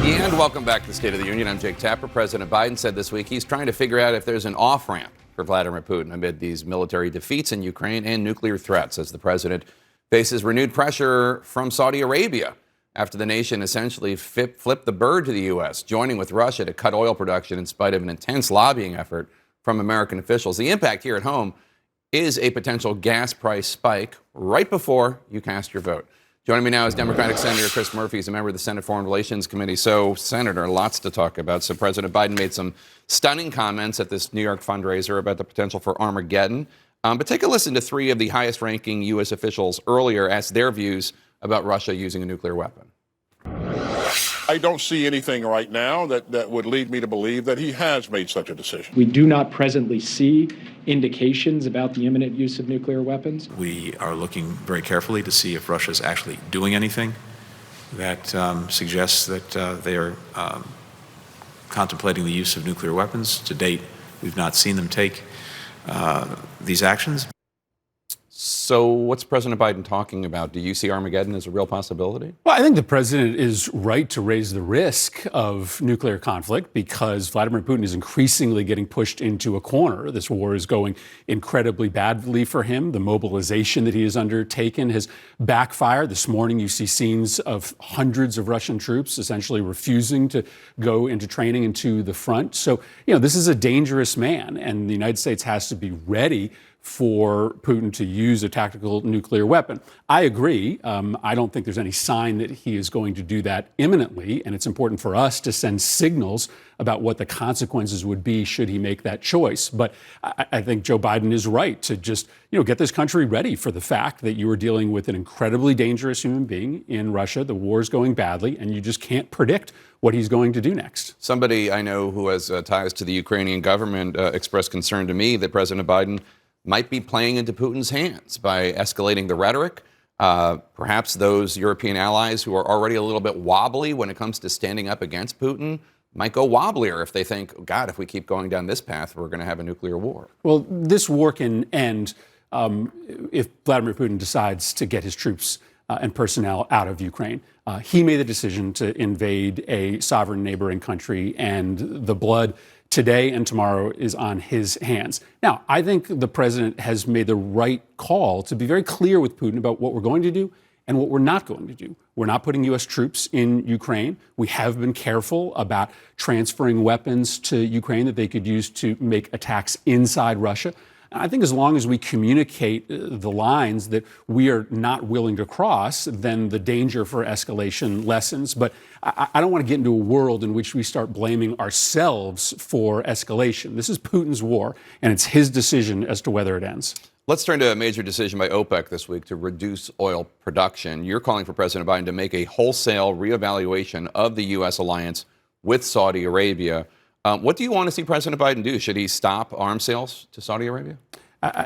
And welcome back to the State of the Union. I'm Jake Tapper. President Biden said this week he's trying to figure out if there's an off-ramp for Vladimir Putin amid these military defeats in Ukraine and nuclear threats as the president faces renewed pressure from Saudi Arabia after the nation essentially flipped the bird to the U.S., joining with Russia to cut oil production in spite of an intense lobbying effort from American officials. The impact here at home is a potential gas price spike right before you cast your vote. Joining me now is Democratic Senator Chris Murphy. He's a member of the Senate Foreign Relations Committee. So, Senator, lots to talk about. So, President Biden made some stunning comments at this New York fundraiser about the potential for Armageddon. But take a listen to three of the highest-ranking U.S. officials earlier as their views about Russia using a nuclear weapon. I don't see anything right now that would lead me to believe that he has made such a decision. We do not presently see indications about the imminent use of nuclear weapons. We are looking very carefully to see if Russia is actually doing anything that suggests that they are contemplating the use of nuclear weapons. To date, we've not seen them take these actions. So what's President Biden talking about? Do you see Armageddon as a real possibility? Well, I think the president is right to raise the risk of nuclear conflict because Vladimir Putin is increasingly getting pushed into a corner. This war is going incredibly badly for him. The mobilization that he has undertaken has backfired. This morning, you see scenes of hundreds of Russian troops essentially refusing to go into training into the front. So, this is a dangerous man, and the United States has to be ready for Putin to use a tactical nuclear weapon. I agree. I don't think there's any sign that he is going to do that imminently, and it's important for us to send signals about what the consequences would be should he make that choice. But I think Joe Biden is right to just, get this country ready for the fact that you are dealing with an incredibly dangerous human being in Russia. The war is going badly, and you just can't predict what he's going to do next. Somebody I know who has ties to the Ukrainian government expressed concern to me that President Biden might be playing into Putin's hands by escalating the rhetoric. Perhaps those European allies who are already a little bit wobbly when it comes to standing up against Putin might go wobblier if they think, oh, God, if we keep going down this path, we're going to have a nuclear war. Well, this war can end if Vladimir Putin decides to get his troops and personnel out of Ukraine. He made the decision to invade a sovereign neighboring country, and the blood today and tomorrow is on his hands. Now, I think the president has made the right call to be very clear with Putin about what we're going to do and what we're not going to do. We're not putting U.S. troops in Ukraine. We have been careful about transferring weapons to Ukraine that they could use to make attacks inside Russia. I think as long as we communicate the lines that we are not willing to cross, then the danger for escalation lessens. But I don't want to get into a world in which we start blaming ourselves for escalation. This is Putin's war, and it's his decision as to whether it ends. Let's turn to a major decision by OPEC this week to reduce oil production. You're calling for President Biden to make a wholesale reevaluation of the U.S. alliance with Saudi Arabia. What do you want to see President Biden do? Should he stop arms sales to Saudi Arabia?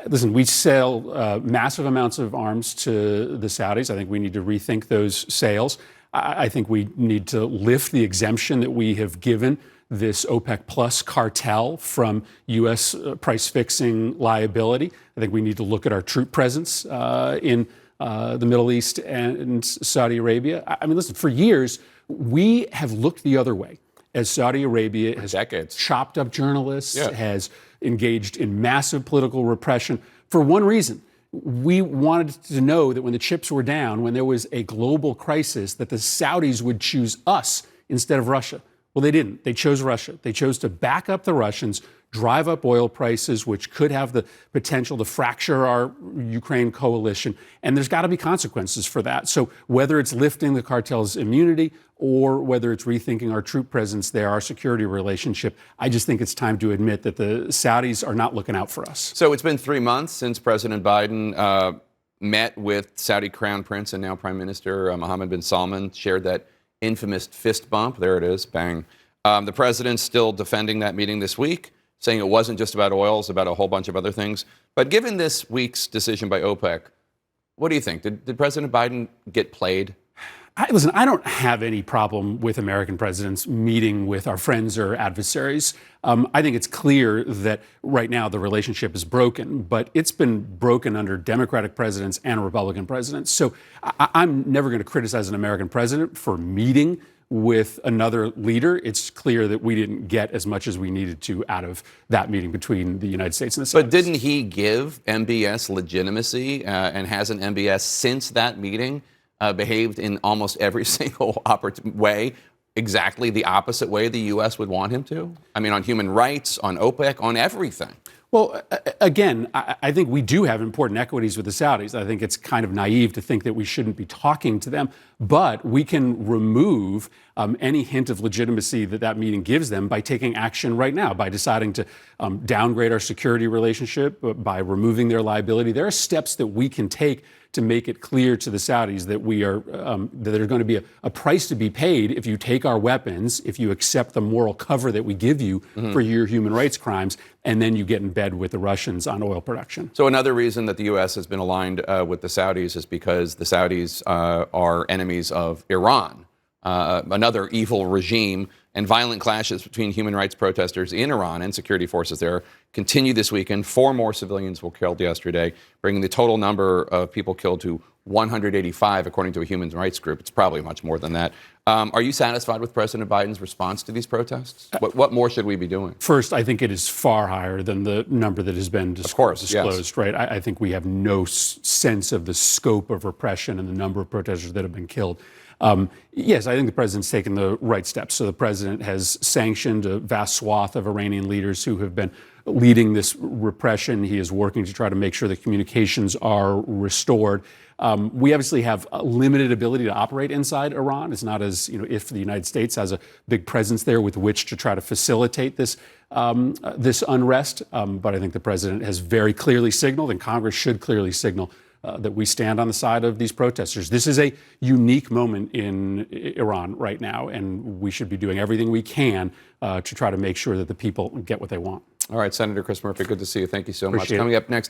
Listen, we sell massive amounts of arms to the Saudis. I think we need to rethink those sales. I think we need to lift the exemption that we have given this OPEC Plus cartel from U.S. price-fixing liability. I think we need to look at our troop presence in the Middle East and Saudi Arabia. I mean, listen, for years, we have looked the other way as Saudi Arabia has chopped up journalists, has engaged in massive political repression for one reason. We wanted to know that when the chips were down, when there was a global crisis, that the Saudis would choose us instead of Russia. Well, they didn't. They chose Russia. They chose to back up the Russians, drive up oil prices, which could have the potential to fracture our Ukraine coalition. And there's got to be consequences for that. So whether it's lifting the cartel's immunity or whether it's rethinking our troop presence there, our security relationship, I just think it's time to admit that the Saudis are not looking out for us. So it's been 3 months since President Biden met with Saudi Crown Prince and now Prime Minister Mohammed bin Salman, shared that infamous fist bump. There it is, bang. The president's still defending that meeting this week, saying it wasn't just about oil, it's about a whole bunch of other things. But given this week's decision by OPEC, what do you think? Did President Biden get played? Listen, I don't have any problem with American presidents meeting with our friends or adversaries. I think it's clear that right now the relationship is broken, but it's been broken under Democratic presidents and Republican presidents. So I'm never going to criticize an American president for meeting with another leader, it's clear that we didn't get as much as we needed to out of that meeting between the United States and the Saudis. But didn't he give MBS legitimacy, and hasn't MBS since that meeting behaved in almost every single way exactly the opposite way the U.S. would want him to? I mean, on human rights, on OPEC, on everything. Well, again, I think we do have important equities with the Saudis. I think it's kind of naive to think that we shouldn't be talking to them, but we can remove any hint of legitimacy that that meeting gives them by taking action right now, by deciding to downgrade our security relationship, by removing their liability. There are steps that we can take to make it clear to the Saudis that we are that there's going to be a price to be paid if you take our weapons, if you accept the moral cover that we give you for your human rights crimes, and then you get in bed with the Russians on oil production. So another reason that the U.S. has been aligned with the Saudis is because the Saudis are enemies of Iran, another evil regime, and violent clashes between human rights protesters in Iran and security forces there continue this weekend. 4 more civilians were killed yesterday, bringing the total number of people killed to 185, according to a human rights group. It's probably much more than that. Are you satisfied with President Biden's response to these protests? What more should we be doing? First, I think it is far higher than the number that has been disclosed, yes. right? I think we have no sense of the scope of repression and the number of protesters that have been killed. Yes, I think the president's taken the right steps. So the president has sanctioned a vast swath of Iranian leaders who have been leading this repression. He is working to try to make sure that communications are restored. We obviously have a limited ability to operate inside Iran. It's not as, if the United States has a big presence there with which to try to facilitate this this unrest. But I think the president has very clearly signaled, and Congress should clearly signal, that we stand on the side of these protesters. This is a unique moment in Iran right now, and we should be doing everything we can to try to make sure that the people get what they want. All right, Senator Chris Murphy, good to see you. Thank you so much. Appreciate it. Coming up next.